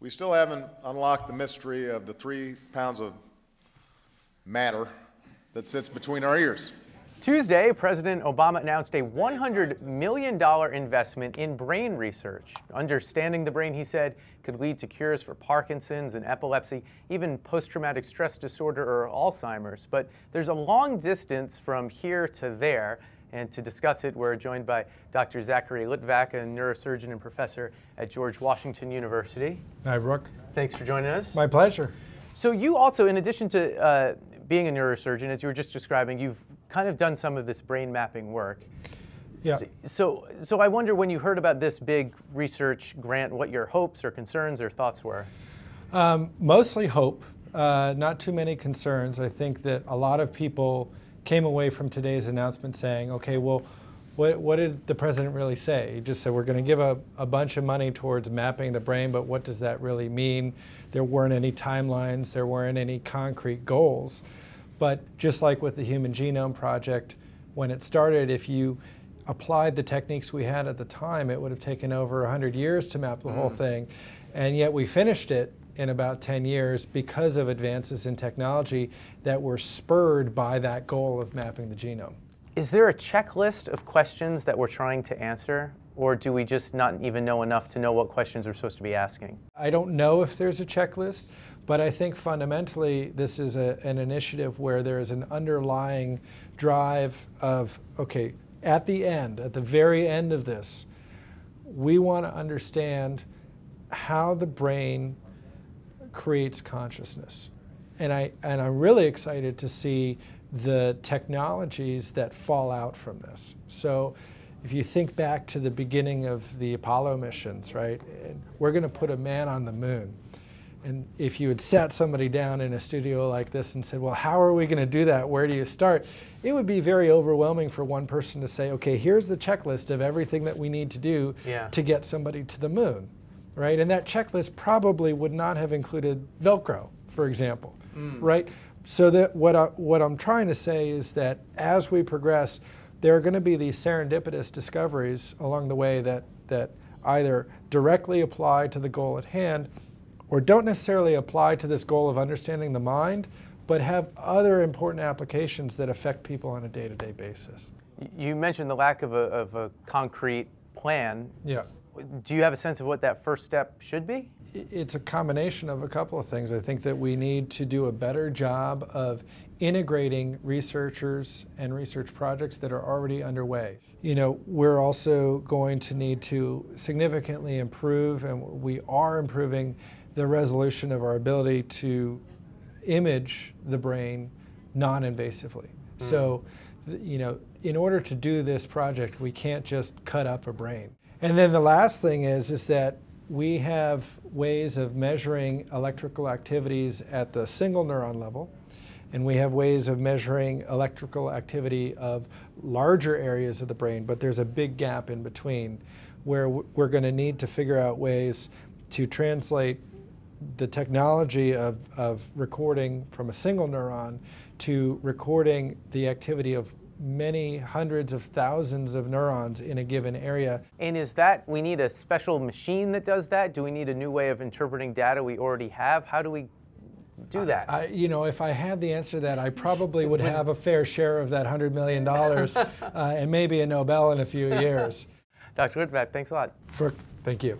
We still haven't unlocked the mystery of the 3 pounds of matter that sits between our ears. Tuesday, President Obama announced a $100 million investment in brain research. Understanding the brain, he said, could lead to cures for Parkinson's and epilepsy, even post-traumatic stress disorder or Alzheimer's. But there's a long distance from here to there. And to discuss it, we're joined by Dr. Zachary Litvak, a neurosurgeon and professor at George Washington University. Hi, Brooke. Thanks for joining us. My pleasure. So you also, in addition to being a neurosurgeon, as you were just describing, you've kind of done some of this brain mapping work. Yeah. So I wonder, when you heard about this big research grant, what your hopes or concerns or thoughts were? Mostly hope, not too many concerns. I think that a lot of people came away from today's announcement saying, okay, well, what did the president really say? He just said, we're going to give a bunch of money towards mapping the brain, but what does that really mean? There weren't any timelines, there weren't any concrete goals. But just like with the Human Genome Project, when it started, if you applied the techniques we had at the time, it would have taken over 100 years to map the whole thing. And yet we finished it in about 10 years because of advances in technology that were spurred by that goal of mapping the genome. Is there a checklist of questions that we're trying to answer, or do we just not even know enough to know what questions we're supposed to be asking? I don't know if there's a checklist, but I think fundamentally this is an initiative where there is an underlying drive of, okay, at the very end of this, we want to understand how the brain creates consciousness. And I'm really excited to see the technologies that fall out from this. So if you think back to the beginning of the Apollo missions, right, we're going to put a man on the moon. And if you had sat somebody down in a studio like this and said, well, how are we going to do that? Where do you start? It would be very overwhelming for one person to say, okay, here's the checklist of everything that we need to do to get somebody to the moon. Right? And that checklist probably would not have included Velcro, for example, right? So that what I'm trying to say is that as we progress, there are going to be these serendipitous discoveries along the way that either directly apply to the goal at hand or don't necessarily apply to this goal of understanding the mind, but have other important applications that affect people on a day-to-day basis. You mentioned the lack of a concrete plan. Yeah. Do you have a sense of what that first step should be? It's a combination of a couple of things. I think that we need to do a better job of integrating researchers and research projects that are already underway. You know, we're also going to need to significantly improve, and we are improving, the resolution of our ability to image the brain non-invasively. So, you know, in order to do this project, we can't just cut up a brain. And then the last thing is that we have ways of measuring electrical activities at the single neuron level, and we have ways of measuring electrical activity of larger areas of the brain, but there's a big gap in between where we're going to need to figure out ways to translate the technology of recording from a single neuron to recording the activity of many hundreds of thousands of neurons in a given area. And is that, we need a special machine that does that? Do we need a new way of interpreting data we already have? How do we do that? You know, if I had the answer to that, I probably would have a fair share of that $100 million and maybe a Nobel in a few years. Dr. Litvak, thanks a lot. Brooke, thank you.